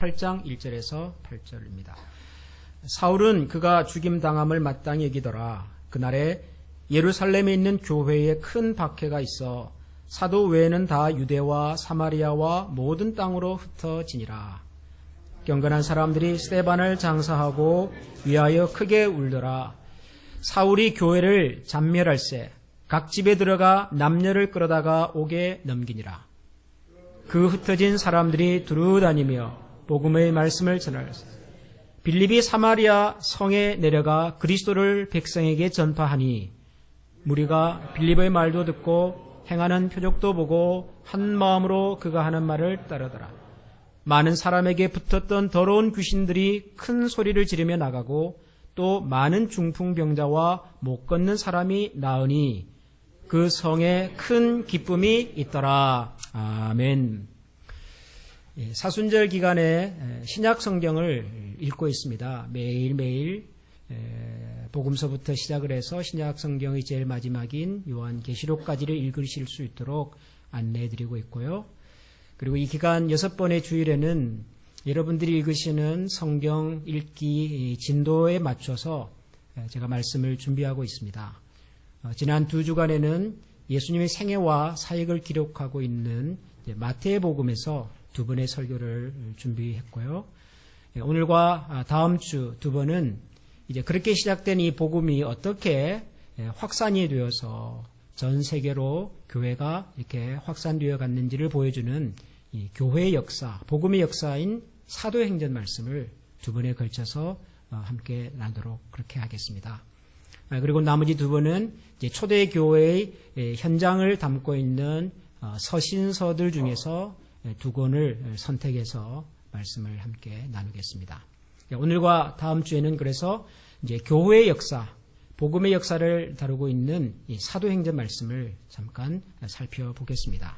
8장 1절에서 8절입니다. 사울은 그가 죽임당함을 마땅히 여기더라. 그날에 예루살렘에 있는 교회에 큰 박해가 있어 사도 외에는 다 유대와 사마리아와 모든 땅으로 흩어지니라. 경건한 사람들이 스데반을 장사하고 위하여 크게 울더라. 사울이 교회를 잔멸할세 각 집에 들어가 남녀를 끌어다가 옥에 넘기니라. 그 흩어진 사람들이 두루 다니며 복음의 말씀을 전하였세. 빌립이 사마리아 성에 내려가 그리스도를 백성에게 전파하니 무리가 빌립의 말도 듣고 행하는 표적도 보고 한 마음으로 그가 하는 말을 따르더라. 많은 사람에게 붙었던 더러운 귀신들이 큰 소리를 지르며 나가고 또 많은 중풍병자와 못 걷는 사람이 나으니 그 성에 큰 기쁨이 있더라. 아멘. 사순절 기간에 신약 성경을 읽고 있습니다. 매일매일 복음서부터 시작을 해서 신약 성경의 제일 마지막인 요한계시록까지를 읽으실 수 있도록 안내해드리고 있고요. 그리고 이 기간 6번의 주일에는 여러분들이 읽으시는 성경 읽기 진도에 맞춰서 제가 말씀을 준비하고 있습니다. 지난 2주간에는 예수님의 생애와 사역을 기록하고 있는 마태복음에서 2번의 설교를 준비했고요. 오늘과 다음 주 2번은 이제 그렇게 시작된 이 복음이 어떻게 확산이 되어서 전 세계로 교회가 이렇게 확산되어 갔는지를 보여주는 이 교회의 역사, 복음의 역사인 사도행전 말씀을 2번에 걸쳐서 함께 나누도록 그렇게 하겠습니다. 그리고 나머지 2번은 이제 초대교회의 현장을 담고 있는 서신서들 중에서 2권을 선택해서 말씀을 함께 나누겠습니다. 오늘과 다음 주에는 그래서 이제 교회의 역사, 복음의 역사를 다루고 있는 이 사도행전 말씀을 잠깐 살펴보겠습니다.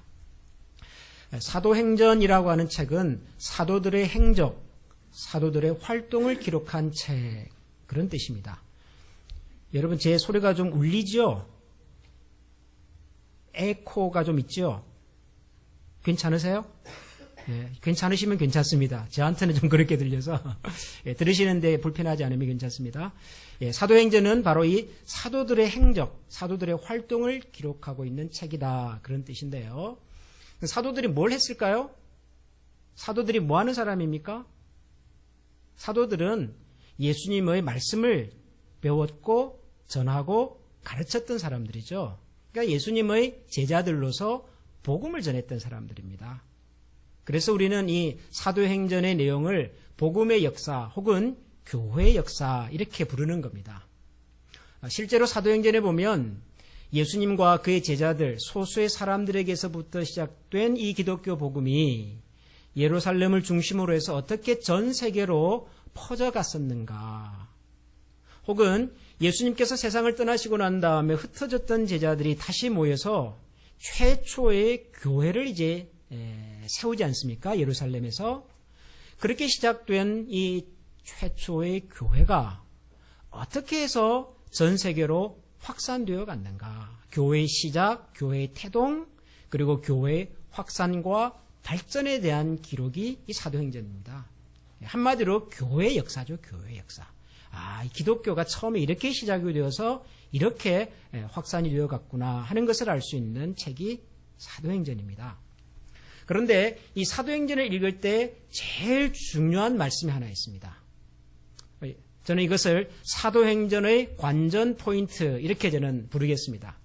사도행전이라고 하는 책은 사도들의 행적, 사도들의 활동을 기록한 책, 그런 뜻입니다. 여러분, 제 소리가 좀 울리죠? 에코가 좀 있죠? 괜찮으세요? 예, 괜찮으시면 괜찮습니다. 저한테는 좀 그렇게 들려서 들으시는데 불편하지 않으면 괜찮습니다. 사도행전은 바로 이 사도들의 행적, 사도들의 활동을 기록하고 있는 책이다, 그런 뜻인데요. 사도들이 뭘 했을까요? 사도들이 뭐 하는 사람입니까? 사도들은 예수님의 말씀을 배웠고 전하고 가르쳤던 사람들이죠. 그러니까 예수님의 제자들로서 복음을 전했던 사람들입니다. 그래서 우리는 이 사도행전의 내용을 복음의 역사 혹은 교회의 역사 이렇게 부르는 겁니다. 실제로 사도행전에 보면 예수님과 그의 제자들, 소수의 사람들에게서부터 시작된 이 기독교 복음이 예루살렘을 중심으로 해서 어떻게 전 세계로 퍼져갔었는가, 혹은 예수님께서 세상을 떠나시고 난 다음에 흩어졌던 제자들이 다시 모여서 최초의 교회를 이제 세우지 않습니까? 예루살렘에서. 그렇게 시작된 이 최초의 교회가 어떻게 해서 전 세계로 확산되어 갔는가. 교회의 시작, 교회의 태동, 그리고 교회의 확산과 발전에 대한 기록이 이 사도행전입니다. 한마디로 교회의 역사죠. 교회의 역사. 이 기독교가 처음에 이렇게 시작이 되어서 이렇게 확산이 되어 갔구나 하는 것을 알 수 있는 책이 사도행전입니다. 그런데 이 사도행전을 읽을 때 제일 중요한 말씀이 하나 있습니다. 저는 이것을 사도행전의 관전 포인트, 이렇게 저는 부르겠습니다.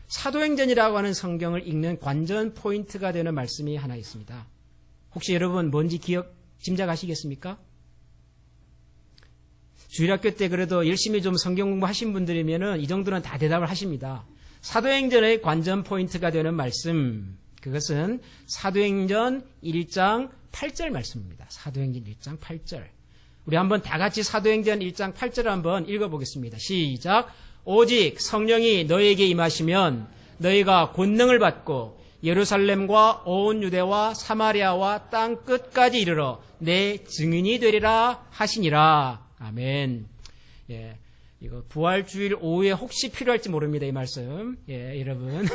사도행전이라고 하는 성경을 읽는 관전 포인트가 되는 말씀이 하나 있습니다. 혹시 여러분 뭔지 짐작하시겠습니까? 주일학교 때 그래도 열심히 좀 성경 공부하신 분들이면은 이 정도는 다 대답을 하십니다. 사도행전의 관전 포인트가 되는 말씀, 그것은 사도행전 1장 8절 말씀입니다. 사도행전 1장 8절. 우리 한번 다 같이 사도행전 1장 8절을 한번 읽어보겠습니다. 시작. 오직 성령이 너에게 임하시면 너희가 권능을 받고 예루살렘과 온 유대와 사마리아와 땅 끝까지 이르러 내 증인이 되리라 하시니라. 아멘. 예, 이거 부활주일 오후에 혹시 필요할지 모릅니다. 이 말씀. 예, 여러분.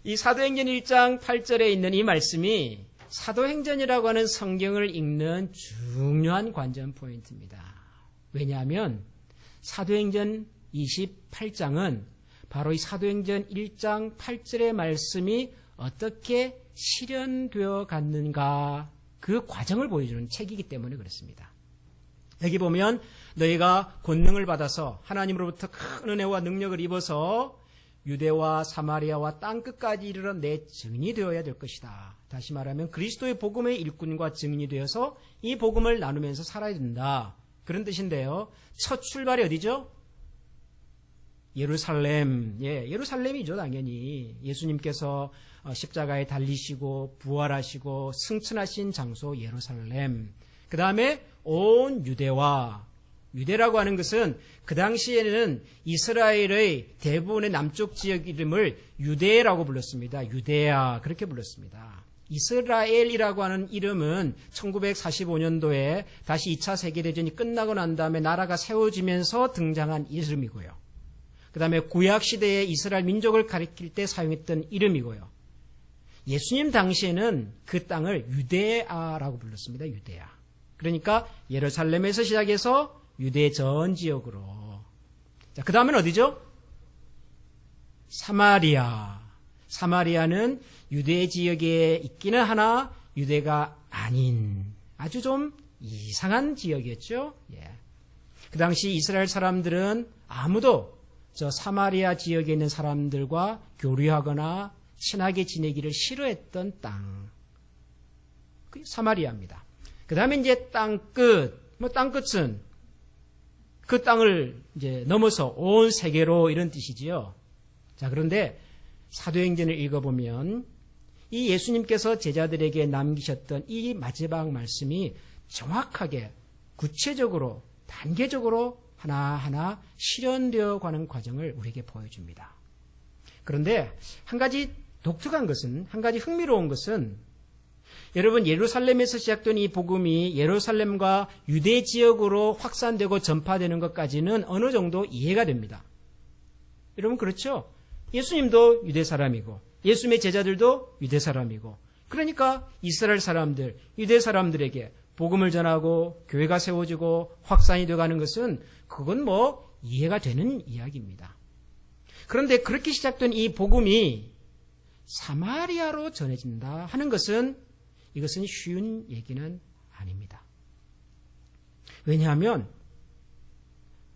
이 사도행전 1장 8절에 있는 이 말씀이 사도행전이라고 하는 성경을 읽는 중요한 관전 포인트입니다. 왜냐하면 사도행전 28장은 바로 이 사도행전 1장 8절의 말씀이 어떻게 실현되어 갔는가 그 과정을 보여주는 책이기 때문에 그렇습니다. 여기 보면 너희가 권능을 받아서 하나님으로부터 큰 은혜와 능력을 입어서 유대와 사마리아와 땅끝까지 이르러 내 증인이 되어야 될 것이다. 다시 말하면 그리스도의 복음의 일꾼과 증인이 되어서 이 복음을 나누면서 살아야 된다. 그런 뜻인데요. 첫 출발이 어디죠? 예루살렘. 예루살렘이죠, 당연히. 예수님께서 십자가에 달리시고 부활하시고 승천하신 장소 예루살렘. 그 다음에 온 유대라고 하는 것은 그 당시에는 이스라엘의 대부분의 남쪽 지역 이름을 유대라고 불렀습니다. 유대야 그렇게 불렀습니다. 이스라엘이라고 하는 이름은 1945년도에 다시 2차 세계대전이 끝나고 난 다음에 나라가 세워지면서 등장한 이름이고요. 그 다음에 구약시대의 이스라엘 민족을 가리킬 때 사용했던 이름이고요. 예수님 당시에는 그 땅을 유대아라고 불렀습니다. 유대아. 그러니까 예루살렘에서 시작해서 유대 전 지역으로. 자, 그 다음은 어디죠? 사마리아. 사마리아는 유대 지역에 있기는 하나 유대가 아닌 아주 좀 이상한 지역이었죠. 예. 그 당시 이스라엘 사람들은 아무도 저 사마리아 지역에 있는 사람들과 교류하거나 친하게 지내기를 싫어했던 땅. 그 사마리아입니다. 그 다음에 이제 땅끝. 땅끝은 그 땅을 이제 넘어서 온 세계로 이런 뜻이지요. 자, 그런데 사도행전을 읽어보면 이 예수님께서 제자들에게 남기셨던 이 마지막 말씀이 정확하게 구체적으로 단계적으로 하나하나 실현되어 가는 과정을 우리에게 보여줍니다. 그런데 한 가지 독특한 것은, 한 가지 흥미로운 것은 여러분 예루살렘에서 시작된 이 복음이 예루살렘과 유대 지역으로 확산되고 전파되는 것까지는 어느 정도 이해가 됩니다. 여러분 그렇죠? 예수님도 유대 사람이고 예수님의 제자들도 유대 사람이고 그러니까 이스라엘 사람들, 유대 사람들에게 복음을 전하고 교회가 세워지고 확산이 되어가는 것은 그건 뭐 이해가 되는 이야기입니다. 그런데 그렇게 시작된 이 복음이 사마리아로 전해진다 하는 것은 이것은 쉬운 얘기는 아닙니다. 왜냐하면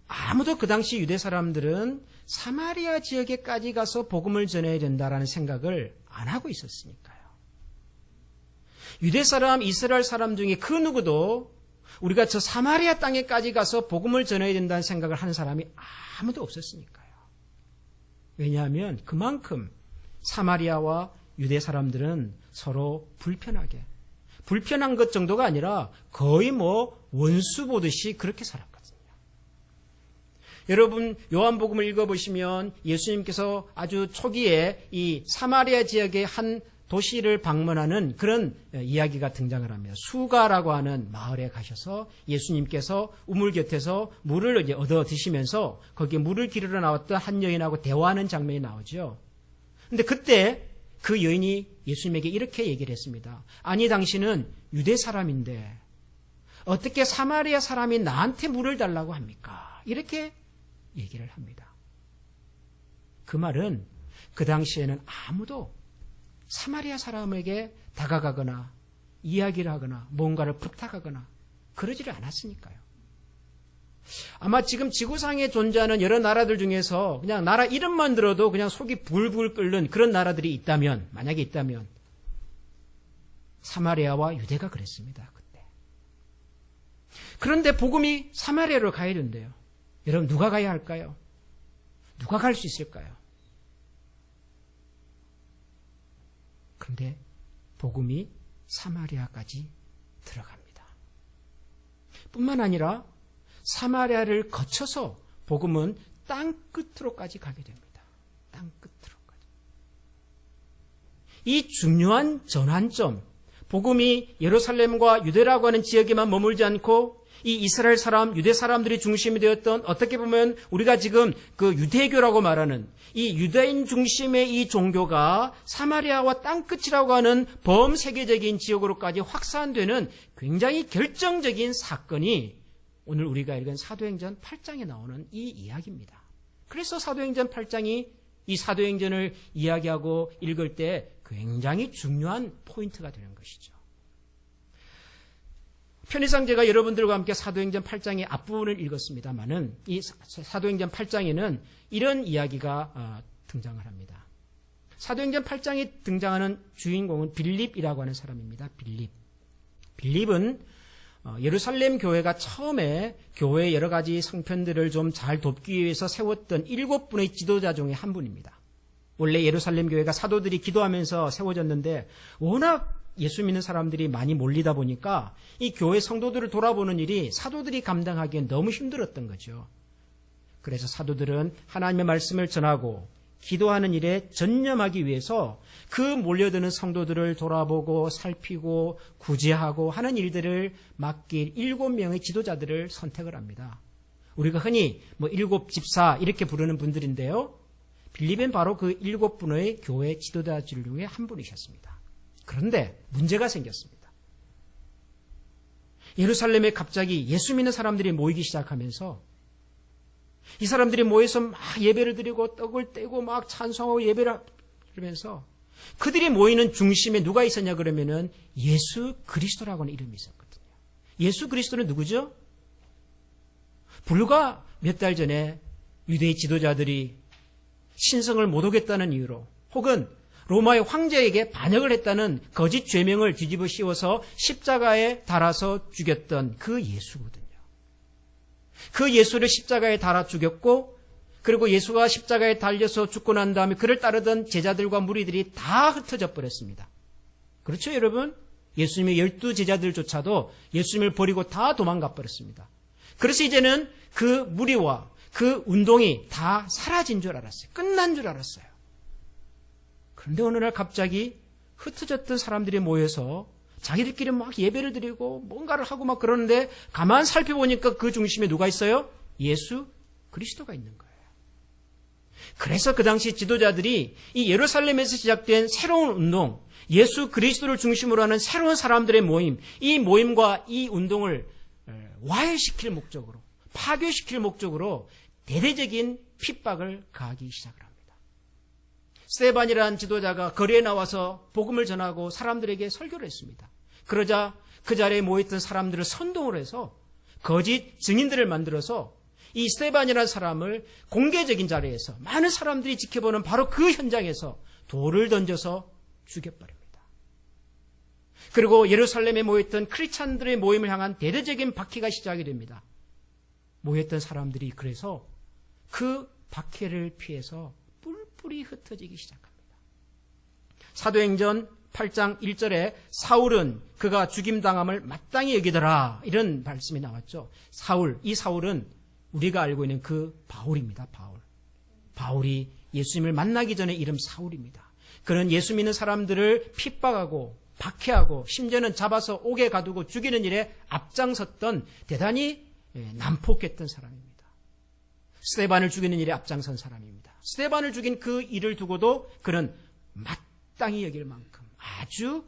아무도 그 당시 유대 사람들은 사마리아 지역에까지 가서 복음을 전해야 된다라는 생각을 안 하고 있었으니까요. 유대 사람, 이스라엘 사람 중에 그 누구도 우리가 저 사마리아 땅에까지 가서 복음을 전해야 된다는 생각을 하는 사람이 아무도 없었으니까요. 왜냐하면 그만큼 사마리아와 유대 사람들은 서로 불편한 것 정도가 아니라 거의 뭐 원수 보듯이 그렇게 살았거든요. 여러분 요한복음을 읽어보시면 예수님께서 아주 초기에 이 사마리아 지역의 한 도시를 방문하는 그런 이야기가 등장을 합니다. 수가라고 하는 마을에 가셔서 예수님께서 우물 곁에서 물을 이제 얻어 드시면서 거기에 물을 기르러 나왔던 한 여인하고 대화하는 장면이 나오죠. 근데 그때 그 여인이 예수님에게 이렇게 얘기를 했습니다. 아니 당신은 유대 사람인데 어떻게 사마리아 사람이 나한테 물을 달라고 합니까? 이렇게 얘기를 합니다. 그 말은 그 당시에는 아무도 사마리아 사람에게 다가가거나 이야기를 하거나 뭔가를 부탁하거나 그러지를 않았으니까요. 아마 지금 지구상에 존재하는 여러 나라들 중에서 그냥 나라 이름만 들어도 그냥 속이 불불 끓는 그런 나라들이 있다면, 만약에 있다면 사마리아와 유대가 그랬습니다. 그때. 그런데 복음이 사마리아로 가야 된대요. 여러분 누가 가야 할까요? 누가 갈 수 있을까요? 그런데 복음이 사마리아까지 들어갑니다. 뿐만 아니라 사마리아를 거쳐서 복음은 땅 끝으로까지 가게 됩니다. 땅 끝으로까지. 이 중요한 전환점, 복음이 예루살렘과 유대라고 하는 지역에만 머물지 않고 이 이스라엘 사람, 유대 사람들이 중심이 되었던 어떻게 보면 우리가 지금 그 유대교라고 말하는 이 유대인 중심의 이 종교가 사마리아와 땅끝이라고 하는 범세계적인 지역으로까지 확산되는 굉장히 결정적인 사건이 오늘 우리가 읽은 사도행전 8장에 나오는 이 이야기입니다. 그래서 사도행전 8장이 이 사도행전을 이야기하고 읽을 때 굉장히 중요한 포인트가 되는 것이죠. 편의상 제가 여러분들과 함께 사도행전 8장의 앞부분을 읽었습니다마는 이 사도행전 8장에는 이런 이야기가 등장을 합니다. 사도행전 8장에 등장하는 주인공은 빌립이라고 하는 사람입니다. 빌립은 예루살렘 교회가 처음에 교회의 여러 가지 성편들을 좀 잘 돕기 위해서 세웠던 7분의 지도자 중에 한 분입니다. 원래 예루살렘 교회가 사도들이 기도하면서 세워졌는데 워낙 예수 믿는 사람들이 많이 몰리다 보니까 이 교회 성도들을 돌아보는 일이 사도들이 감당하기엔 너무 힘들었던 거죠. 그래서 사도들은 하나님의 말씀을 전하고 기도하는 일에 전념하기 위해서 그 몰려드는 성도들을 돌아보고 살피고 구제하고 하는 일들을 맡길 7명의 지도자들을 선택을 합니다. 우리가 흔히 7집사 이렇게 부르는 분들인데요. 빌립은 바로 그 7분의 교회 지도자들 중에 한 분이셨습니다. 그런데 문제가 생겼습니다. 예루살렘에 갑자기 예수 믿는 사람들이 모이기 시작하면서 이 사람들이 모여서 막 예배를 드리고 떡을 떼고 막 찬송하고 예배를 하면서 그들이 모이는 중심에 누가 있었냐 그러면은 예수 그리스도라고 하는 이름이 있었거든요. 예수 그리스도는 누구죠? 불과 몇 달 전에 유대의 지도자들이 신성을 못 오겠다는 이유로 혹은 로마의 황제에게 반역을 했다는 거짓 죄명을 뒤집어 씌워서 십자가에 달아서 죽였던 그 예수거든요. 그 예수를 십자가에 달아 죽였고 그리고 예수가 십자가에 달려서 죽고 난 다음에 그를 따르던 제자들과 무리들이 다 흩어져 버렸습니다. 그렇죠, 여러분? 예수님의 12제자들조차도 예수님을 버리고 다 도망가 버렸습니다. 그래서 이제는 그 무리와 그 운동이 다 사라진 줄 알았어요. 끝난 줄 알았어요. 그런데 어느 날 갑자기 흩어졌던 사람들이 모여서 자기들끼리 막 예배를 드리고 뭔가를 하고 막 그러는데 가만 살펴보니까 그 중심에 누가 있어요? 예수 그리스도가 있는 거예요. 그래서 그 당시 지도자들이 이 예루살렘에서 시작된 새로운 운동, 예수 그리스도를 중심으로 하는 새로운 사람들의 모임, 이 모임과 이 운동을 와해시킬 목적으로, 파괴시킬 목적으로 대대적인 핍박을 가하기 시작을 합니다. 스데반이라는 지도자가 거리에 나와서 복음을 전하고 사람들에게 설교를 했습니다. 그러자 그 자리에 모였던 사람들을 선동을 해서 거짓 증인들을 만들어서 이 스데반이라는 사람을 공개적인 자리에서 많은 사람들이 지켜보는 바로 그 현장에서 돌을 던져서 죽여버립니다. 그리고 예루살렘에 모였던 크리스찬들의 모임을 향한 대대적인 박해가 시작이 됩니다. 모였던 사람들이 그래서 그 박해를 피해서 뿔뿔이 흩어지기 시작합니다. 사도행전 8장 1절에 사울은 그가 죽임당함을 마땅히 여기더라 이런 말씀이 나왔죠. 이 사울은 우리가 알고 있는 그 바울입니다. 바울이 예수님을 만나기 전에 이름 사울입니다. 그는 예수 믿는 사람들을 핍박하고 박해하고 심지어는 잡아서 옥에 가두고 죽이는 일에 앞장섰던 대단히 난폭했던 사람입니다. 스데반을 죽이는 일에 앞장선 사람입니다. 스데반을 죽인 그 일을 두고도 그는 마땅히 여길 만큼 아주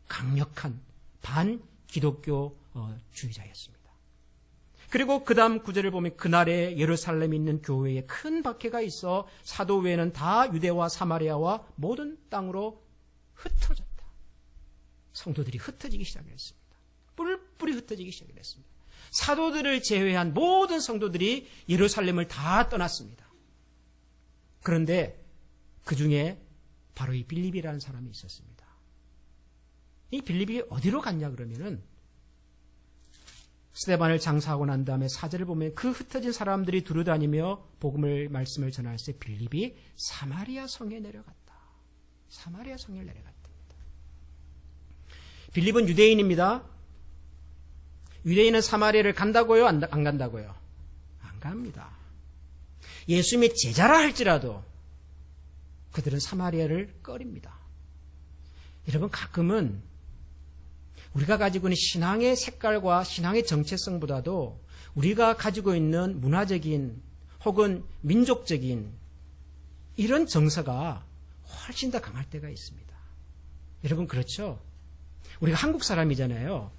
강력한 반기독교 주의자였습니다. 그리고 그 다음 구절을 보면 그날에 예루살렘에 있는 교회에 큰 박해가 있어 사도 외에는 다 유대와 사마리아와 모든 땅으로 흩어졌다. 성도들이 흩어지기 시작했습니다. 뿔뿔이 흩어지기 시작했습니다. 사도들을 제외한 모든 성도들이 예루살렘을 다 떠났습니다. 그런데 그 중에 바로 이 빌립이라는 사람이 있었습니다. 이 빌립이 어디로 갔냐 그러면은 스데반을 장사하고 난 다음에 사절을 보면 그 흩어진 사람들이 두루다니며 말씀을 전할 때 빌립이 사마리아 성에 내려갔다. 사마리아 성에 내려갔답니다. 빌립은 유대인입니다. 유대인은 사마리아를 간다고요? 안 간다고요? 안 갑니다. 예수님의 제자라 할지라도 그들은 사마리아를 꺼립니다. 여러분 가끔은 우리가 가지고 있는 신앙의 색깔과 신앙의 정체성보다도 우리가 가지고 있는 문화적인 혹은 민족적인 이런 정서가 훨씬 더 강할 때가 있습니다. 여러분 그렇죠? 우리가 한국 사람이잖아요.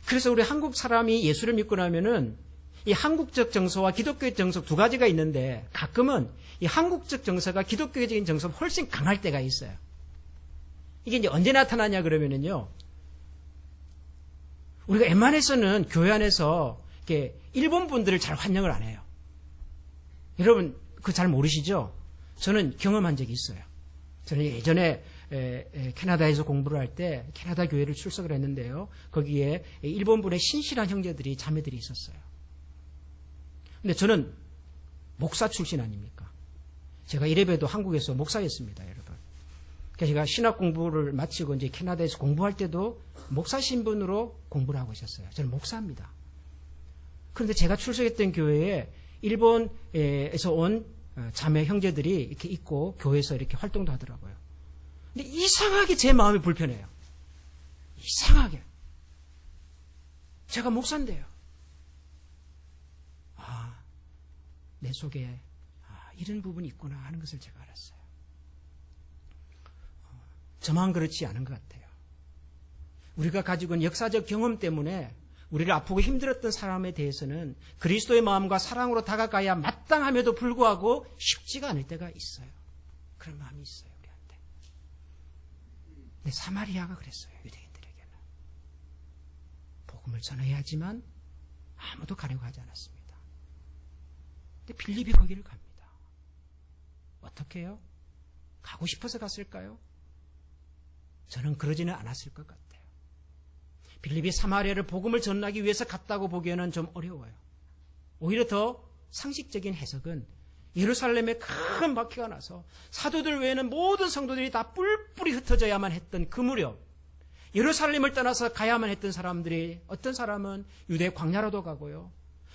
그래서 우리 한국 사람이 예수를 믿고 나면은 이 한국적 정서와 기독교적 정서 두 가지가 있는데 가끔은 이 한국적 정서가 기독교적인 정서보다 훨씬 강할 때가 있어요. 이게 이제 언제 나타나냐 그러면은요. 우리가 웬만해서는 교회 안에서 이렇게 일본 분들을 잘 환영을 안 해요. 여러분 그거 잘 모르시죠? 저는 경험한 적이 있어요. 저는 예전에 캐나다에서 공부를 할 때 캐나다 교회를 출석을 했는데요. 거기에 일본 분의 신실한 형제들이 자매들이 있었어요. 근데 저는 목사 출신 아닙니까? 제가 이래봬도 한국에서 목사였습니다, 여러분. 그래서 제가 신학 공부를 마치고 이제 캐나다에서 공부할 때도 목사 신분으로 공부를 하고 있었어요. 저는 목사입니다. 그런데 제가 출석했던 교회에 일본에서 온 자매 형제들이 이렇게 있고 교회에서 이렇게 활동도 하더라고요. 근데 이상하게 제 마음이 불편해요. 이상하게. 제가 목사인데요. 내 속에 이런 부분이 있구나 하는 것을 제가 알았어요. 저만 그렇지 않은 것 같아요. 우리가 가지고 있는 역사적 경험 때문에 우리를 아프고 힘들었던 사람에 대해서는 그리스도의 마음과 사랑으로 다가가야 마땅함에도 불구하고 쉽지가 않을 때가 있어요. 그런 마음이 있어요, 우리한테. 근데 사마리아가 그랬어요, 유대인들에게는. 복음을 전해야 하지만 아무도 가려고 하지 않았습니다. 근데 빌립이 거기를 갑니다. 어떻게 해요? 가고 싶어서 갔을까요? 저는 그러지는 않았을 것 같아요. 빌립이 사마리아를 복음을 전하기 위해서 갔다고 보기에는 좀 어려워요. 오히려 더 상식적인 해석은 예루살렘에 큰 박해가 나서 사도들 외에는 모든 성도들이 다 뿔뿔이 흩어져야만 했던 그 무렵 예루살렘을 떠나서 가야만 했던 사람들이 어떤 사람은 유대 광야로도 가고요.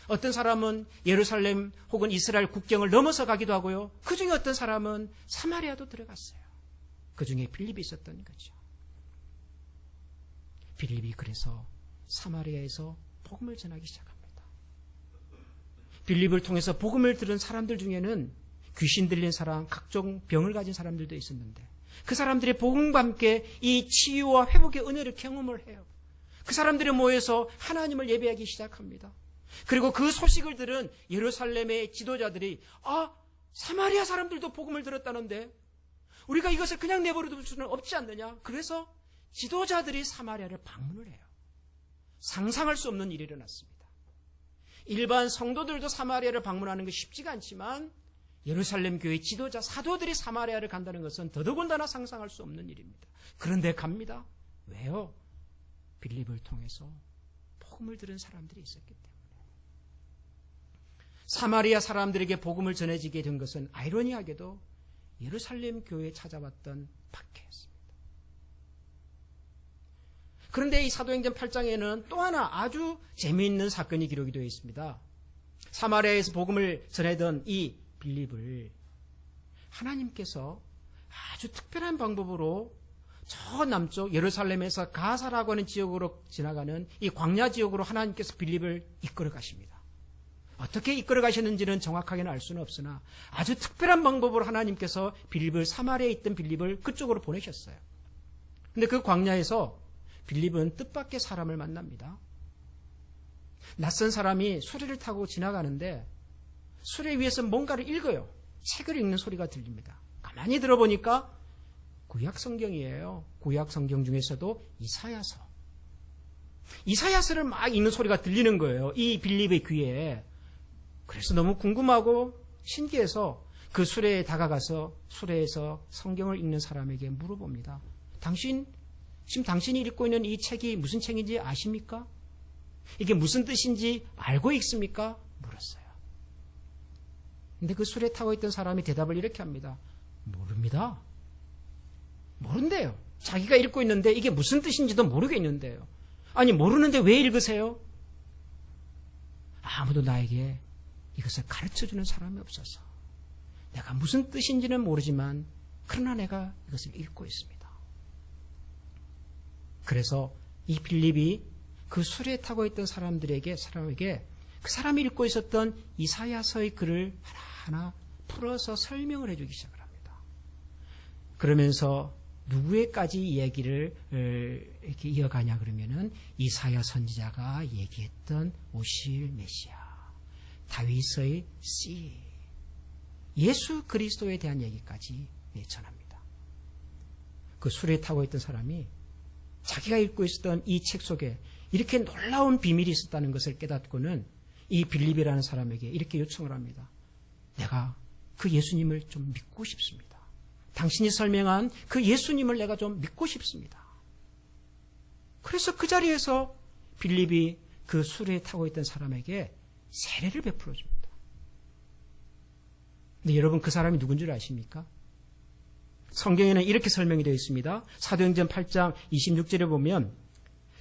어떤 사람은 예루살렘 혹은 이스라엘 국경을 넘어서 가기도 하고요. 그중에 어떤 사람은 사마리아도 들어갔어요. 그중에 빌립이 있었던 거죠. 빌립이 그래서 사마리아에서 복음을 전하기 시작합니다. 빌립을 통해서 복음을 들은 사람들 중에는 귀신 들린 사람, 각종 병을 가진 사람들도 있었는데 그 사람들이 복음과 함께 이 치유와 회복의 은혜를 경험을 해요. 그 사람들이 모여서 하나님을 예배하기 시작합니다. 그리고 그 소식을 들은 예루살렘의 지도자들이 사마리아 사람들도 복음을 들었다는데 우리가 이것을 그냥 내버려둘 수는 없지 않느냐. 그래서 지도자들이 사마리아를 방문을 해요. 상상할 수 없는 일이 일어났습니다. 일반 성도들도 사마리아를 방문하는 것이 쉽지가 않지만 예루살렘 교회 지도자 사도들이 사마리아를 간다는 것은 더더군다나 상상할 수 없는 일입니다. 그런데 갑니다. 왜요? 빌립을 통해서 복음을 들은 사람들이 있었기 때문에. 사마리아 사람들에게 복음을 전해지게 된 것은 아이러니하게도 예루살렘 교회에 찾아왔던 박해였습니다. 그런데 이 사도행전 8장에는 또 하나 아주 재미있는 사건이 기록이 되어 있습니다. 사마리아에서 복음을 전하던 이 빌립을 하나님께서 아주 특별한 방법으로 저 남쪽 예루살렘에서 가사라고 하는 지역으로 지나가는 이 광야 지역으로 하나님께서 빌립을 이끌어 가십니다. 어떻게 이끌어 가셨는지는 정확하게는 알 수는 없으나 아주 특별한 방법으로 하나님께서 빌립을 사마리아에 있던 빌립을 그쪽으로 보내셨어요. 그런데 그 광야에서 빌립은 뜻밖의 사람을 만납니다. 낯선 사람이 수레를 타고 지나가는데 수레 위에서 뭔가를 읽어요. 책을 읽는 소리가 들립니다. 가만히 들어보니까 구약 성경이에요. 구약 성경 중에서도 이사야서를 막 읽는 소리가 들리는 거예요. 이 빌립의 귀에. 그래서 너무 궁금하고 신기해서 그 수레에 다가가서 수레에서 성경을 읽는 사람에게 물어봅니다. 지금 당신이 읽고 있는 이 책이 무슨 책인지 아십니까? 이게 무슨 뜻인지 알고 있습니까? 물었어요. 근데 그 수레 타고 있던 사람이 대답을 이렇게 합니다. 모릅니다. 모른대요. 자기가 읽고 있는데 이게 무슨 뜻인지도 모르겠는데요. 아니 모르는데 왜 읽으세요? 아무도 나에게 이것을 가르쳐주는 사람이 없어서 내가 무슨 뜻인지는 모르지만 그러나 내가 이것을 읽고 있습니다. 그래서 이 빌립이 그 수레에 타고 있던 사람에게 그 사람이 읽고 있었던 이사야서의 글을 하나하나 풀어서 설명을 해주기 시작을 합니다. 그러면서 누구에까지 이야기를 이렇게 이어가냐 그러면은 이사야 선지자가 얘기했던 오실 메시아, 다윗의 씨, 예수 그리스도에 대한 얘기까지 전합니다. 그 수레에 타고 있던 사람이 자기가 읽고 있었던 이 책 속에 이렇게 놀라운 비밀이 있었다는 것을 깨닫고는 이 빌립이라는 사람에게 이렇게 요청을 합니다. 내가 그 예수님을 좀 믿고 싶습니다. 당신이 설명한 그 예수님을 내가 좀 믿고 싶습니다. 그래서 그 자리에서 빌립이 그 수레에 타고 있던 사람에게 세례를 베풀어 줍니다. 근데 여러분 그 사람이 누군 줄 아십니까? 성경에는 이렇게 설명이 되어 있습니다. 사도행전 8장 26절에 보면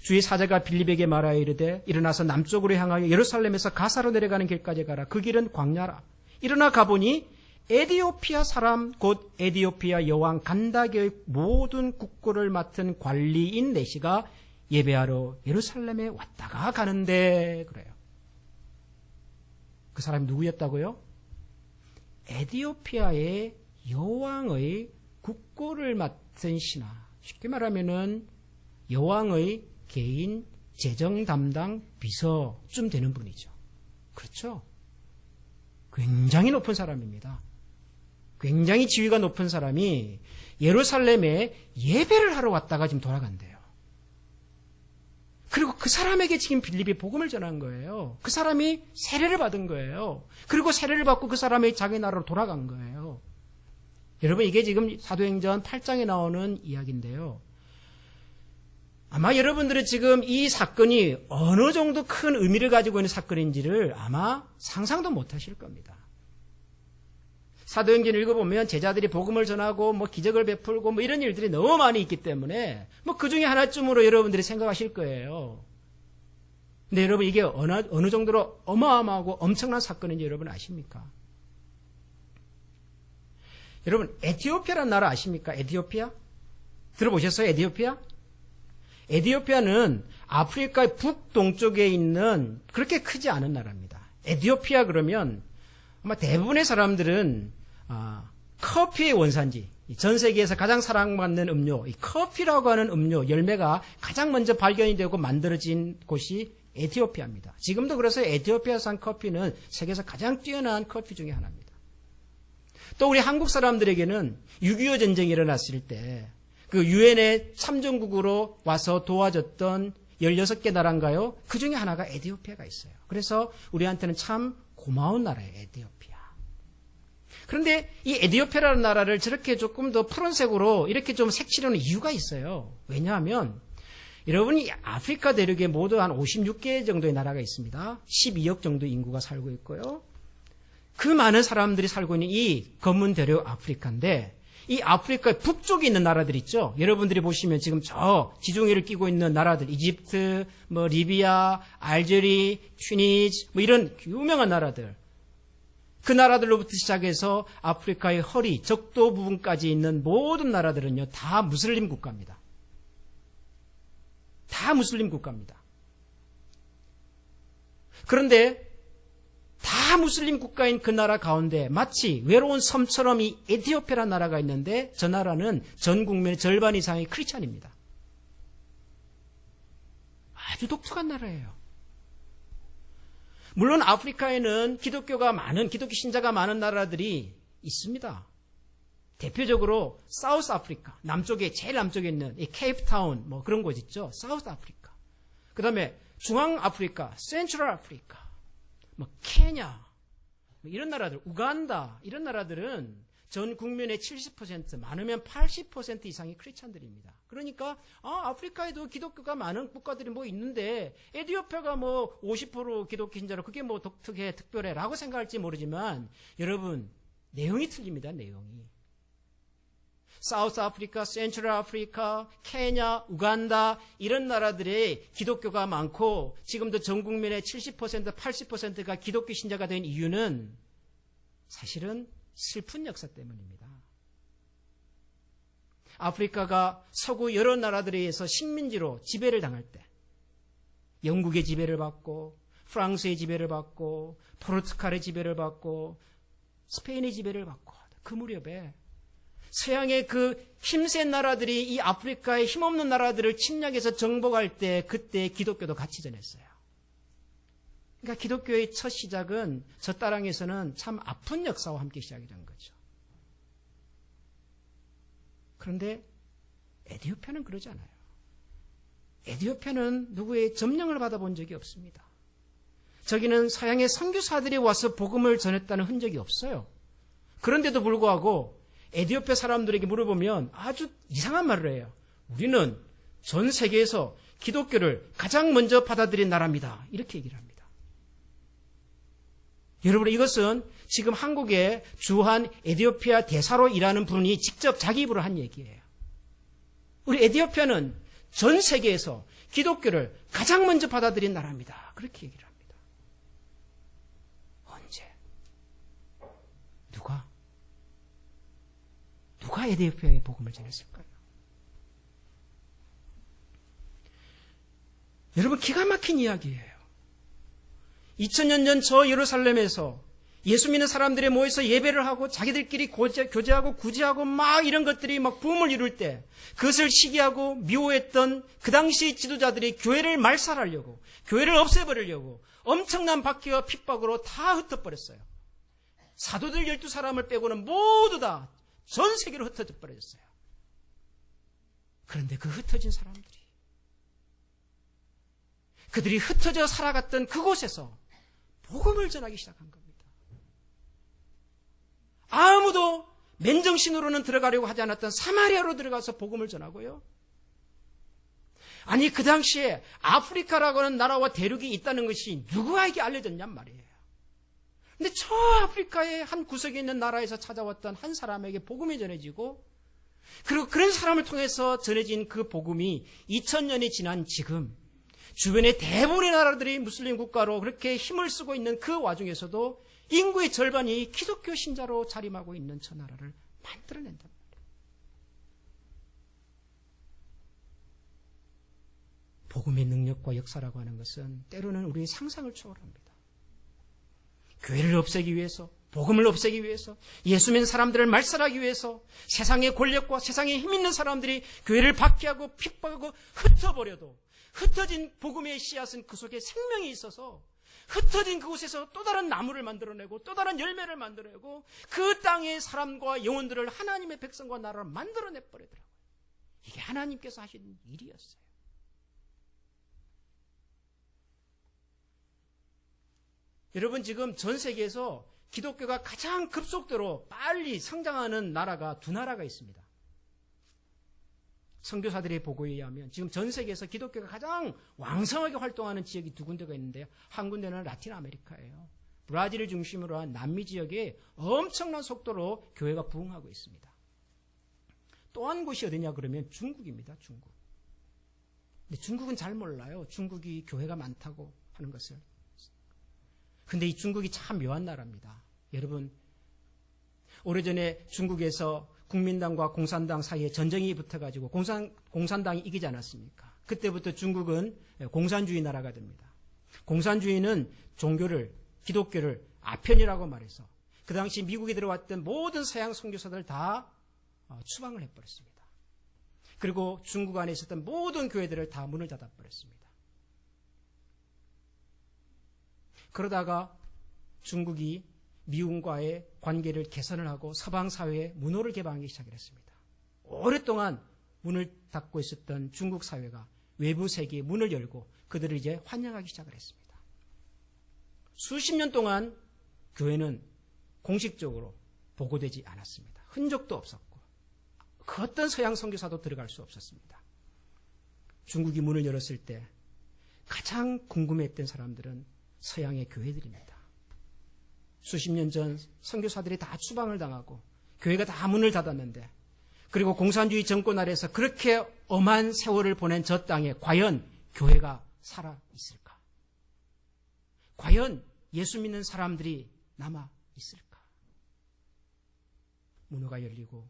주의 사자가 빌립에게 말하여 이르되 일어나서 남쪽으로 향하여 예루살렘에서 가사로 내려가는 길까지 가라. 그 길은 광야라. 일어나 가보니 에디오피아 사람 곧 에디오피아 여왕 간다게의 모든 국고를 맡은 관리인 내시가 예배하러 예루살렘에 왔다가 가는데 그래요. 그 사람이 누구였다고요? 에디오피아의 여왕의 국고를 맡은 신하. 쉽게 말하면은 여왕의 개인 재정 담당 비서쯤 되는 분이죠. 그렇죠? 굉장히 높은 사람입니다. 굉장히 지위가 높은 사람이 예루살렘에 예배를 하러 왔다가 지금 돌아간대요. 그리고 그 사람에게 지금 빌립이 복음을 전한 거예요. 그 사람이 세례를 받은 거예요. 그리고 세례를 받고 그 사람이 자기 나라로 돌아간 거예요. 여러분 이게 지금 사도행전 8장에 나오는 이야기인데요. 아마 여러분들은 지금 이 사건이 어느 정도 큰 의미를 가지고 있는 사건인지를 아마 상상도 못 하실 겁니다. 사도행전 읽어보면 제자들이 복음을 전하고 뭐 기적을 베풀고 뭐 이런 일들이 너무 많이 있기 때문에 뭐 그 중에 하나쯤으로 여러분들이 생각하실 거예요. 근데 여러분 이게 어느 정도로 어마어마하고 엄청난 사건인지 여러분 아십니까? 여러분 에티오피아라는 나라 아십니까? 에티오피아? 들어보셨어요? 에티오피아? 에티오피아는 아프리카의 북동쪽에 있는 그렇게 크지 않은 나라입니다. 에티오피아 그러면 아마 대부분의 사람들은 커피의 원산지, 전 세계에서 가장 사랑받는 음료, 이 커피라고 하는 음료 열매가 가장 먼저 발견이 되고 만들어진 곳이 에티오피아입니다. 지금도 그래서 에티오피아산 커피는 세계에서 가장 뛰어난 커피 중에 하나입니다. 또 우리 한국 사람들에게는 6.25 전쟁이 일어났을 때 그 유엔의 참전국으로 와서 도와줬던 16개 나라인가요? 그 중에 하나가 에티오피아가 있어요. 그래서 우리한테는 참 고마운 나라예요, 에티오피아. 그런데 이 에티오피아라는 나라를 저렇게 조금 더 푸른색으로 이렇게 좀 색칠하는 이유가 있어요. 왜냐하면 여러분이 아프리카 대륙에 모두 한 56개 정도의 나라가 있습니다. 12억 정도 인구가 살고 있고요. 그 많은 사람들이 살고 있는 이 검은 대륙 아프리카인데 이 아프리카의 북쪽에 있는 나라들 있죠. 여러분들이 보시면 지금 저 지중해를 끼고 있는 나라들, 이집트, 뭐 리비아, 알제리, 튀니지, 뭐 이런 유명한 나라들. 그 나라들로부터 시작해서 아프리카의 허리, 적도 부분까지 있는 모든 나라들은요, 다 무슬림 국가입니다. 다 무슬림 국가입니다. 그런데 다 무슬림 국가인 그 나라 가운데 마치 외로운 섬처럼 이 에티오피아라는 나라가 있는데 저 나라는 전 국민의 절반 이상이 크리스찬입니다. 아주 독특한 나라예요. 물론 아프리카에는 기독교 신자가 많은 나라들이 있습니다. 대표적으로 사우스 아프리카, 제일 남쪽에 있는 이 케이프타운 뭐 그런 곳 있죠. 사우스 아프리카. 그 다음에 중앙 아프리카, 센트럴 아프리카. 뭐 케냐, 뭐 이런 나라들, 우간다 이런 나라들은 전 국민의 70% 많으면 80% 이상이 크리스찬들입니다. 그러니까 아프리카에도 기독교가 많은 국가들이 뭐 있는데 에티오피아가 뭐 50% 기독교 신자로 그게 뭐 특별해라고 생각할지 모르지만 여러분 내용이 틀립니다. 내용이. 사우스 아프리카, 센트럴 아프리카, 케냐, 우간다 이런 나라들의 기독교가 많고 지금도 전 국민의 70%, 80%가 기독교 신자가 된 이유는 사실은 슬픈 역사 때문입니다. 아프리카가 서구 여러 나라들에 의해서 식민지로 지배를 당할 때 영국의 지배를 받고 프랑스의 지배를 받고 포르투갈의 지배를 받고 스페인의 지배를 받고 그 무렵에 서양의 그 힘센 나라들이 이 아프리카의 힘없는 나라들을 침략해서 정복할 때 그때 기독교도 같이 전했어요. 그러니까 기독교의 첫 시작은 저 땅에서는 참 아픈 역사와 함께 시작이 된 거죠. 그런데 에티오피아는 그러지 않아요. 에티오피아는 누구의 점령을 받아본 적이 없습니다. 저기는 서양의 선교사들이 와서 복음을 전했다는 흔적이 없어요. 그런데도 불구하고 에티오피아 사람들에게 물어보면 아주 이상한 말을 해요. 우리는 전 세계에서 기독교를 가장 먼저 받아들인 나라입니다. 이렇게 얘기를 합니다. 여러분, 이것은 지금 한국의 주한 에티오피아 대사로 일하는 분이 직접 자기 입으로 한 얘기예요. 우리 에티오피아는 전 세계에서 기독교를 가장 먼저 받아들인 나라입니다. 그렇게 얘기를 합니다. 언제? 누가 에티오피아에 복음을 전했을까요? 여러분, 기가 막힌 이야기예요. 2000년 전 저 예루살렘에서 예수 믿는 사람들이 모여서 예배를 하고 자기들끼리 교제하고 구제하고 막 이런 것들이 막 붐을 이룰 때 그것을 시기하고 미워했던 그 당시 지도자들이 교회를 말살하려고 교회를 없애버리려고 엄청난 박해와 핍박으로 다 흩어버렸어요. 사도들 12사람을 빼고는 모두 다 전 세계로 흩어져 버렸어요. 그런데 그 흩어진 사람들이 그들이 흩어져 살아갔던 그곳에서 복음을 전하기 시작한 겁니다. 아무도 맨정신으로는 들어가려고 하지 않았던 사마리아로 들어가서 복음을 전하고요. 아니, 그 당시에 아프리카라고 하는 나라와 대륙이 있다는 것이 누구에게 알려졌냔 말이에요. 근데 저 아프리카의 한 구석에 있는 나라에서 찾아왔던 한 사람에게 복음이 전해지고 그리고 그런 사람을 통해서 전해진 그 복음이 2000년이 지난 지금 주변의 대부분의 나라들이 무슬림 국가로 그렇게 힘을 쓰고 있는 그 와중에서도 인구의 절반이 기독교 신자로 자림하고 있는 저 나라를 만들어낸단 말이에요. 복음의 능력과 역사라고 하는 것은 때로는 우리의 상상을 초월합니다. 교회를 없애기 위해서, 복음을 없애기 위해서, 예수 믿는 사람들을 말살하기 위해서 세상의 권력과 세상에 힘 있는 사람들이 교회를 박해하고 핍박하고 흩어버려도 흩어진 복음의 씨앗은 그 속에 생명이 있어서 흩어진 그곳에서 또 다른 나무를 만들어내고 또 다른 열매를 만들어내고 그 땅의 사람과 영혼들을 하나님의 백성과 나라를 만들어내버리더라고요. 이게 하나님께서 하신 일이었어요. 여러분, 지금 전 세계에서 기독교가 가장 급속도로 빨리 성장하는 나라가 두 나라가 있습니다. 선교사들의 보고에 의하면 지금 전 세계에서 기독교가 가장 왕성하게 활동하는 지역이 두 군데가 있는데요. 한 군데는 라틴 아메리카예요. 브라질을 중심으로 한 남미 지역에 엄청난 속도로 교회가 부흥하고 있습니다. 또 한 곳이 어디냐 그러면 중국입니다. 중국. 근데 중국은 잘 몰라요. 중국이 교회가 많다고 하는 것을. 근데 이 중국이 참 묘한 나라입니다. 여러분, 오래전에 중국에서 국민당과 공산당 사이에 전쟁이 붙어가지고 공산당이 이기지 않았습니까? 그때부터 중국은 공산주의 나라가 됩니다. 공산주의는 종교를, 기독교를 아편이라고 말해서 그 당시 미국에 들어왔던 모든 서양 선교사들을 다 추방을 해버렸습니다. 그리고 중국 안에 있었던 모든 교회들을 다 문을 닫아버렸습니다. 그러다가 중국이 미국과의 관계를 개선을 하고 서방 사회에 문호를 개방하기 시작했습니다. 오랫동안 문을 닫고 있었던 중국 사회가 외부 세계에 문을 열고 그들을 이제 환영하기 시작을 했습니다. 수십 년 동안 교회는 공식적으로 보고되지 않았습니다. 흔적도 없었고 그 어떤 서양 선교사도 들어갈 수 없었습니다. 중국이 문을 열었을 때 가장 궁금했던 사람들은 서양의 교회들입니다. 수십 년 전 선교사들이 다 추방을 당하고 교회가 다 문을 닫았는데 그리고 공산주의 정권 아래에서 그렇게 엄한 세월을 보낸 저 땅에 과연 교회가 살아있을까? 과연 예수 믿는 사람들이 남아있을까? 문호가 열리고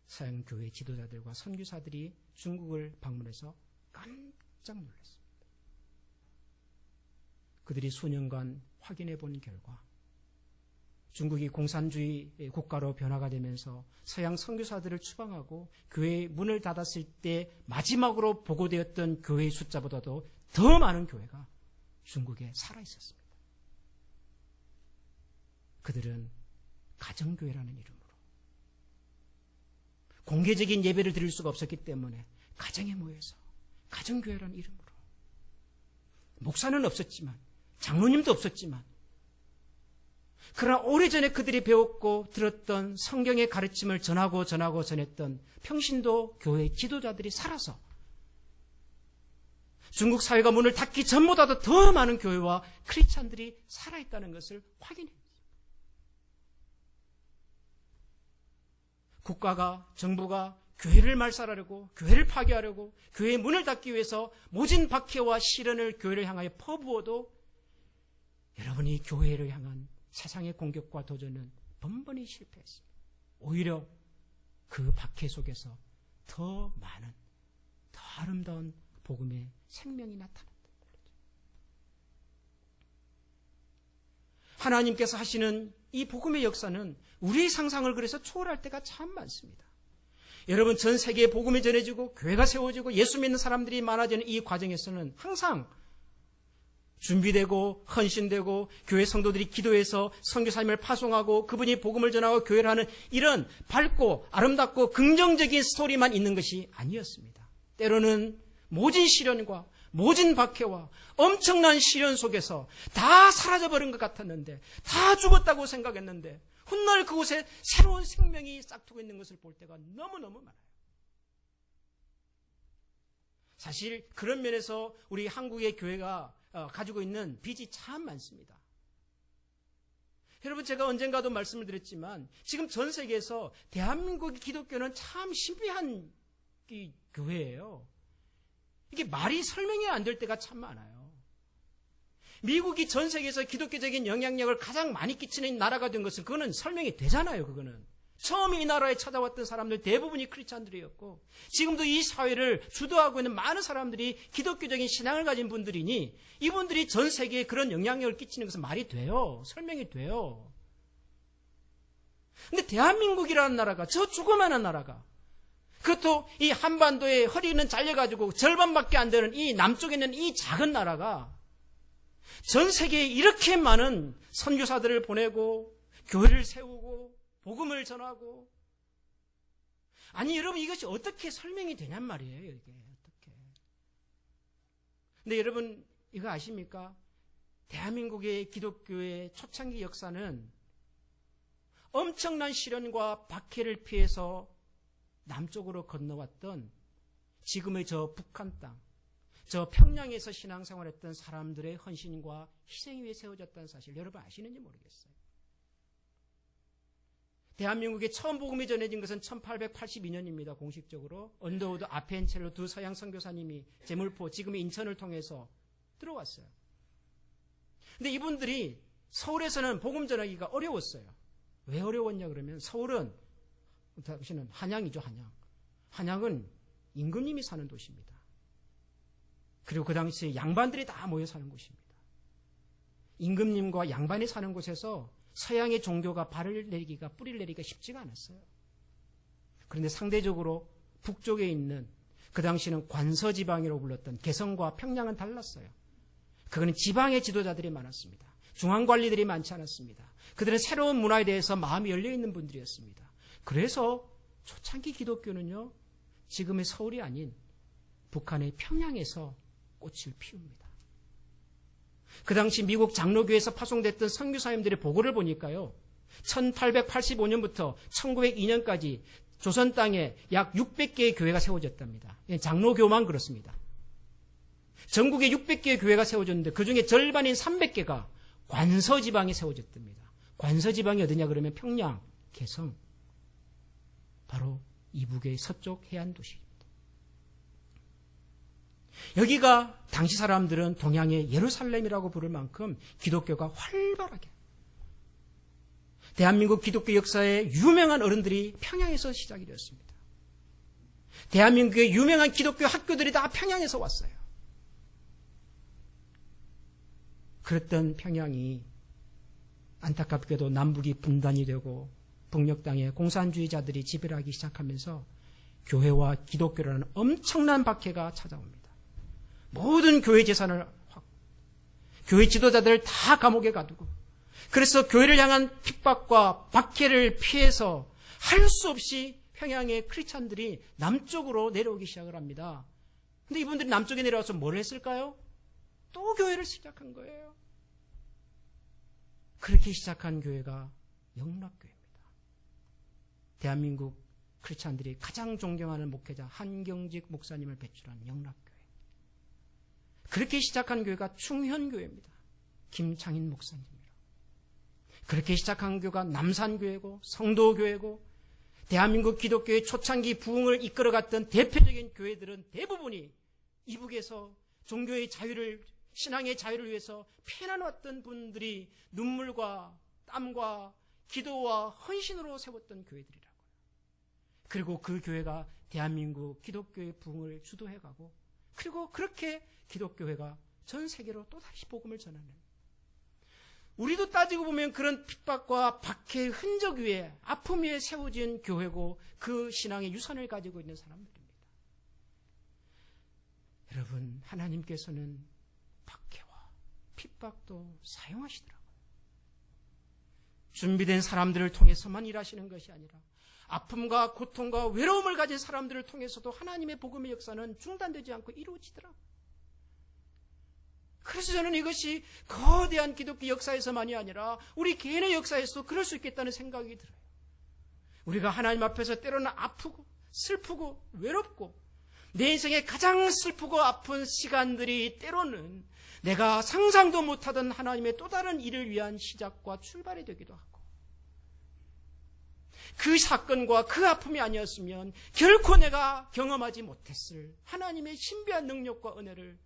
서양 교회 지도자들과 선교사들이 중국을 방문해서 깜짝 놀랐습니다. 그들이 수년간 확인해 본 결과 중국이 공산주의 국가로 변화가 되면서 서양 선교사들을 추방하고 교회의 문을 닫았을 때 마지막으로 보고되었던 교회의 숫자보다도 더 많은 교회가 중국에 살아 있었습니다. 그들은 가정교회라는 이름으로 공개적인 예배를 드릴 수가 없었기 때문에 가정에 모여서 가정교회라는 이름으로 목사는 없었지만 장로님도 없었지만 그러나 오래전에 그들이 배웠고 들었던 성경의 가르침을 전했던 평신도 교회 지도자들이 살아서 중국 사회가 문을 닫기 전보다도 더 많은 교회와 크리스찬들이 살아있다는 것을 확인해요. 국가가, 정부가 교회를 말살하려고, 교회를 파괴하려고, 교회의 문을 닫기 위해서 모진 박해와 시련을 교회를 향하여 퍼부어도 여러분이 교회를 향한 세상의 공격과 도전은 번번이 실패했습니다. 오히려 그 박해 속에서 더 많은, 더 아름다운 복음의 생명이 나타났다. 하나님께서 하시는 이 복음의 역사는 우리의 상상을 그래서 초월할 때가 참 많습니다. 여러분, 전 세계에 복음이 전해지고 교회가 세워지고 예수 믿는 사람들이 많아지는 이 과정에서는 항상 준비되고 헌신되고 교회 성도들이 기도해서 선교사님을 파송하고 그분이 복음을 전하고 교회를 하는 이런 밝고 아름답고 긍정적인 스토리만 있는 것이 아니었습니다. 때로는 모진 시련과 모진 박해와 엄청난 시련 속에서 다 사라져버린 것 같았는데, 다 죽었다고 생각했는데 훗날 그곳에 새로운 생명이 싹트고 있는 것을 볼 때가 너무너무 많아요. 사실 그런 면에서 우리 한국의 교회가 가지고 있는 빚이 참 많습니다. 여러분, 제가 언젠가도 말씀을 드렸지만 지금 전 세계에서 대한민국의 기독교는 참 신비한 교회예요. 이게 말이 설명이 안 될 때가 참 많아요. 미국이 전 세계에서 기독교적인 영향력을 가장 많이 끼치는 나라가 된 것은 그거는 설명이 되잖아요. 그거는 처음 이 나라에 찾아왔던 사람들 대부분이 크리스찬들이었고 지금도 이 사회를 주도하고 있는 많은 사람들이 기독교적인 신앙을 가진 분들이니 이분들이 전 세계에 그런 영향력을 끼치는 것은 말이 돼요. 설명이 돼요. 근데 대한민국이라는 나라가, 저 조그마한 나라가, 그것도 이 한반도에 허리는 잘려가지고 절반밖에 안 되는 이 남쪽에 있는 이 작은 나라가 전 세계에 이렇게 많은 선교사들을 보내고 교회를 세우고 복음을 전하고, 아니 여러분, 이것이 어떻게 설명이 되냔 말이에요. 이게 어떻게. 근데 여러분, 이거 아십니까? 대한민국의 기독교의 초창기 역사는 엄청난 시련과 박해를 피해서 남쪽으로 건너왔던 지금의 저 북한 땅, 저 평양에서 신앙생활했던 사람들의 헌신과 희생 위에 세워졌다는 사실 여러분 아시는지 모르겠어요. 대한민국에 처음 복음이 전해진 것은 1882년입니다. 공식적으로 언더우드 아펜첼로 두 서양 선교사님이 제물포, 지금의 인천을 통해서 들어왔어요. 근데 이분들이 서울에서는 복음 전하기가 어려웠어요. 왜 어려웠냐 그러면 서울은 당시는 한양이죠. 한양은 임금님이 사는 도시입니다. 그리고 그 당시에 양반들이 다 모여 사는 곳입니다. 임금님과 양반이 사는 곳에서 서양의 종교가 발을 내리기가, 뿌리를 내리기가 쉽지가 않았어요. 그런데 상대적으로 북쪽에 있는, 그 당시는 관서지방이라고 불렀던 개성과 평양은 달랐어요. 그거는 지방의 지도자들이 많았습니다. 중앙관리들이 많지 않았습니다. 그들은 새로운 문화에 대해서 마음이 열려있는 분들이었습니다. 그래서 초창기 기독교는요, 지금의 서울이 아닌 북한의 평양에서 꽃을 피웁니다. 그 당시 미국 장로교에서 파송됐던 선교사님들의 보고를 보니까요, 1885년부터 1902년까지 조선 땅에 약 600개의 교회가 세워졌답니다. 장로교만 그렇습니다. 전국에 600개의 교회가 세워졌는데 그중에 절반인 300개가 관서지방에 세워졌답니다. 관서지방이 어디냐 그러면 평양, 개성, 바로 이북의 서쪽 해안 도시입니다. 여기가 당시 사람들은 동양의 예루살렘이라고 부를 만큼 기독교가 활발하게, 대한민국 기독교 역사의 유명한 어른들이 평양에서 시작이 되었습니다. 대한민국의 유명한 기독교 학교들이 다 평양에서 왔어요. 그랬던 평양이 안타깝게도 남북이 분단이 되고 북녘 땅에 공산주의자들이 지배를 하기 시작하면서 교회와 기독교라는 엄청난 박해가 찾아옵니다. 모든 교회 재산을 교회 지도자들을 다 감옥에 가두고, 그래서 교회를 향한 핍박과 박해를 피해서 할 수 없이 평양의 크리스찬들이 남쪽으로 내려오기 시작을 합니다. 근데 이분들이 남쪽에 내려와서 뭘 했을까요? 또 교회를 시작한 거예요. 그렇게 시작한 교회가 영락교회입니다. 대한민국 크리스찬들이 가장 존경하는 목회자 한경직 목사님을 배출한 영락교회. 그렇게 시작한 교회가 충현교회입니다. 김창인 목사님이라. 그렇게 시작한 교회가 남산교회고 성도교회고, 대한민국 기독교의 초창기 부흥을 이끌어갔던 대표적인 교회들은 대부분이 이북에서 종교의 자유를, 신앙의 자유를 위해서 피난왔던 분들이 눈물과 땀과 기도와 헌신으로 세웠던 교회들이라고요. 그리고 그 교회가 대한민국 기독교의 부흥을 주도해가고, 그리고 그렇게 기독교회가 전 세계로 또다시 복음을 전하는, 우리도 따지고 보면 그런 핍박과 박해의 흔적 위에, 아픔 위에 세워진 교회고 그 신앙의 유산을 가지고 있는 사람들입니다. 여러분, 하나님께서는 박해와 핍박도 사용하시더라고요. 준비된 사람들을 통해서만 일하시는 것이 아니라 아픔과 고통과 외로움을 가진 사람들을 통해서도 하나님의 복음의 역사는 중단되지 않고 이루어지더라고요. 그래서 저는 이것이 거대한 기독교 역사에서만이 아니라 우리 개인의 역사에서도 그럴 수 있겠다는 생각이 들어요. 우리가 하나님 앞에서 때로는 아프고 슬프고 외롭고, 내 인생에 가장 슬프고 아픈 시간들이 때로는 내가 상상도 못하던 하나님의 또 다른 일을 위한 시작과 출발이 되기도 하고, 그 사건과 그 아픔이 아니었으면 결코 내가 경험하지 못했을 하나님의 신비한 능력과 은혜를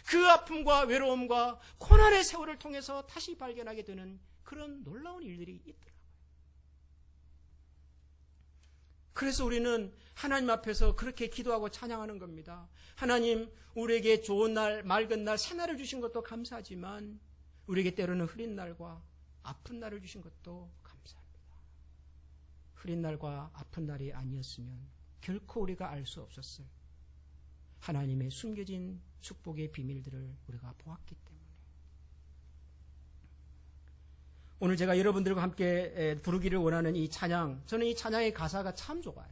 그 아픔과 외로움과 고난의 세월을 통해서 다시 발견하게 되는 그런 놀라운 일들이 있더라고요. 그래서 우리는 하나님 앞에서 그렇게 기도하고 찬양하는 겁니다. 하나님, 우리에게 좋은 날, 맑은 날, 새날을 주신 것도 감사하지만 우리에게 때로는 흐린 날과 아픈 날을 주신 것도 감사합니다. 흐린 날과 아픈 날이 아니었으면 결코 우리가 알 수 없었을 하나님의 숨겨진 축복의 비밀들을 우리가 보았기 때문에. 오늘 제가 여러분들과 함께 부르기를 원하는 이 찬양, 저는 이 찬양의 가사가 참 좋아요.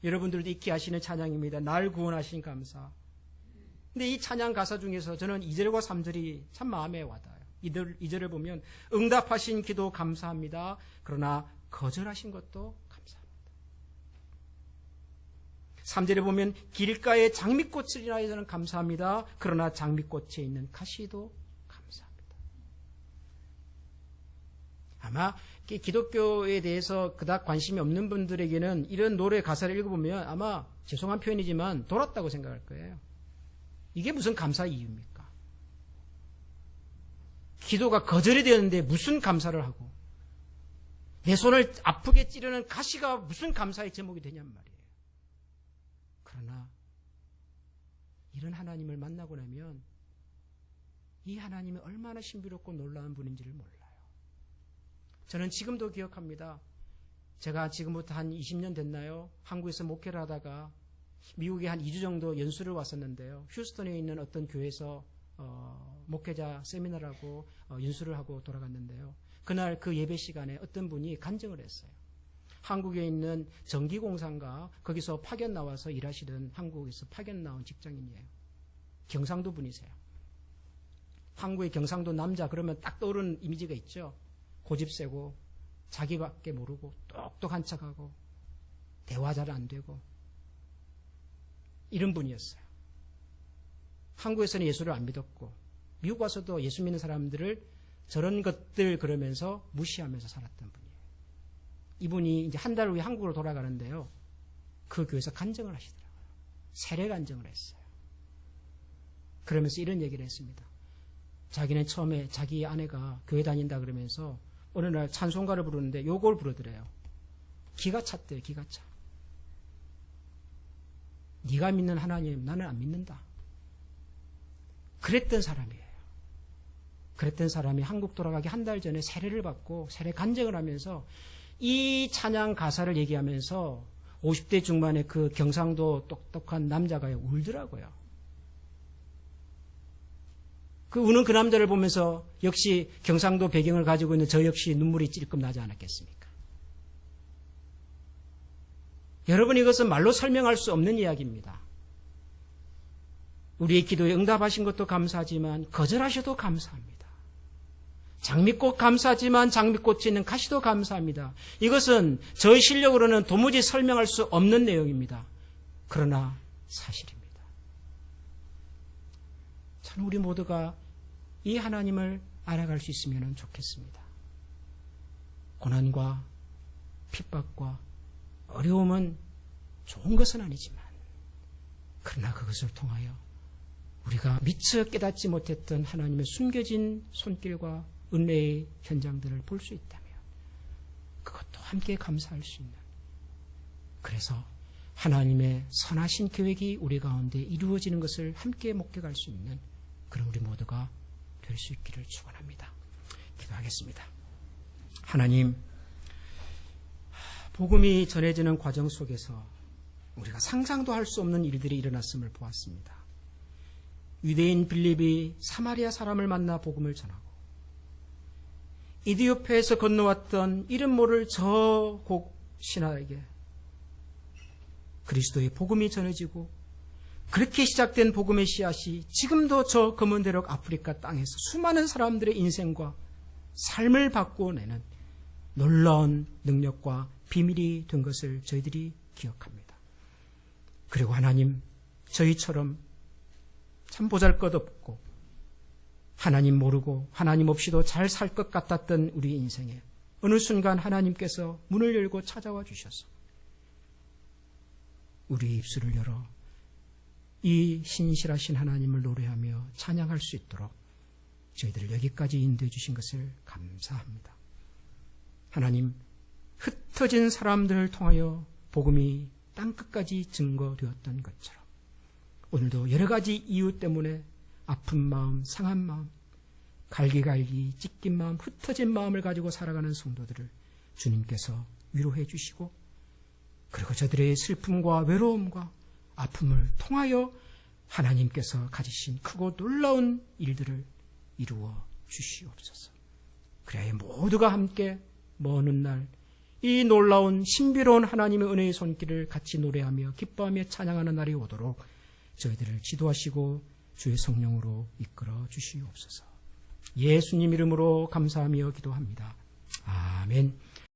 여러분들도 익히 아시는 찬양입니다. 날 구원하신 감사. 근데 이 찬양 가사 중에서 저는 2절과 3절이 참 마음에 와닿아요. 2절을 보면 응답하신 기도 감사합니다. 그러나 거절하신 것도 감사합니다. 3절에 보면 길가에 장미꽃을 인하여 저는 감사합니다. 그러나 장미꽃에 있는 가시도 감사합니다. 아마 기독교에 대해서 그닥 관심이 없는 분들에게는 이런 노래 가사를 읽어보면 아마 죄송한 표현이지만 돌았다고 생각할 거예요. 이게 무슨 감사 이유입니까? 기도가 거절이 되었는데 무슨 감사를 하고, 내 손을 아프게 찌르는 가시가 무슨 감사의 제목이 되냔 말이에요. 그러나 이런 하나님을 만나고 나면 이 하나님이 얼마나 신비롭고 놀라운 분인지를 몰라요. 저는 지금도 기억합니다. 제가 지금부터 한 20년 됐나요? 한국에서 목회를 하다가 미국에 한 2주 정도 연수를 왔었는데요. 휴스턴에 있는 어떤 교회에서 목회자 세미나라고 연수를 하고 돌아갔는데요. 그날 그 예배 시간에 어떤 분이 간증을 했어요. 한국에 있는 전기공사인가 거기서 파견 나와서 일하시던 한국에서 파견 나온 직장인이에요. 경상도 분이세요. 한국의 경상도 남자 그러면 딱 떠오르는 이미지가 있죠. 고집 세고 자기밖에 모르고 똑똑한 척하고 대화 잘 안 되고 이런 분이었어요. 한국에서는 예수를 안 믿었고 미국 와서도 예수 믿는 사람들을 저런 것들 그러면서 무시하면서 살았던 분이에요. 이분이 이제 한 달 후에 한국으로 돌아가는데요. 그 교회에서 간증을 하시더라고요. 세례 간증을 했어요. 그러면서 이런 얘기를 했습니다. 자기는 처음에 자기 아내가 교회 다닌다 그러면서 어느 날 찬송가를 부르는데 요걸 부르더래요. 기가 찼대요. 기가 차. 네가 믿는 하나님 나는 안 믿는다. 그랬던 사람이에요. 그랬던 사람이 한국 돌아가기 한 달 전에 세례를 받고 세례 간증을 하면서 이 찬양 가사를 얘기하면서 50대 중반의 그 경상도 똑똑한 남자가 울더라고요. 그 우는 그 남자를 보면서 역시 경상도 배경을 가지고 있는 저 역시 눈물이 찔끔 나지 않았겠습니까? 여러분, 이것은 말로 설명할 수 없는 이야기입니다. 우리의 기도에 응답하신 것도 감사하지만 거절하셔도 감사합니다. 장미꽃 감사하지만 장미꽃에 있는 가시도 감사합니다. 이것은 저의 실력으로는 도무지 설명할 수 없는 내용입니다. 그러나 사실입니다. 참 우리 모두가 이 하나님을 알아갈 수 있으면 좋겠습니다. 고난과 핍박과 어려움은 좋은 것은 아니지만 그러나 그것을 통하여 우리가 미처 깨닫지 못했던 하나님의 숨겨진 손길과 은혜의 현장들을 볼 수 있다면 그것도 함께 감사할 수 있는, 그래서 하나님의 선하신 계획이 우리 가운데 이루어지는 것을 함께 목격할 수 있는 그런 우리 모두가 될 수 있기를 축원합니다. 기도하겠습니다. 하나님, 복음이 전해지는 과정 속에서 우리가 상상도 할 수 없는 일들이 일어났음을 보았습니다. 유대인 빌립이 사마리아 사람을 만나 복음을 전하고 이디오페에서 건너왔던 이름 모를 저 곡 신하에게 그리스도의 복음이 전해지고 그렇게 시작된 복음의 씨앗이 지금도 저 검은대륙 아프리카 땅에서 수많은 사람들의 인생과 삶을 바꾸어내는 놀라운 능력과 비밀이 된 것을 저희들이 기억합니다. 그리고 하나님, 저희처럼 참 보잘것없고 하나님 모르고 하나님 없이도 잘 살 것 같았던 우리 인생에 어느 순간 하나님께서 문을 열고 찾아와 주셔서 우리의 입술을 열어 이 신실하신 하나님을 노래하며 찬양할 수 있도록 저희들을 여기까지 인도해 주신 것을 감사합니다. 하나님, 흩어진 사람들을 통하여 복음이 땅끝까지 증거되었던 것처럼 오늘도 여러 가지 이유 때문에 아픈 마음, 상한 마음, 갈기갈기 찢긴 마음, 흩어진 마음을 가지고 살아가는 성도들을 주님께서 위로해 주시고 그리고 저들의 슬픔과 외로움과 아픔을 통하여 하나님께서 가지신 크고 놀라운 일들을 이루어 주시옵소서. 그래야 모두가 함께 먼 날 이 놀라운 신비로운 하나님의 은혜의 손길을 같이 노래하며 기뻐하며 찬양하는 날이 오도록 저희들을 지도하시고 주의 성령으로 이끌어 주시옵소서. 예수님 이름으로 감사하며 기도합니다. 아멘.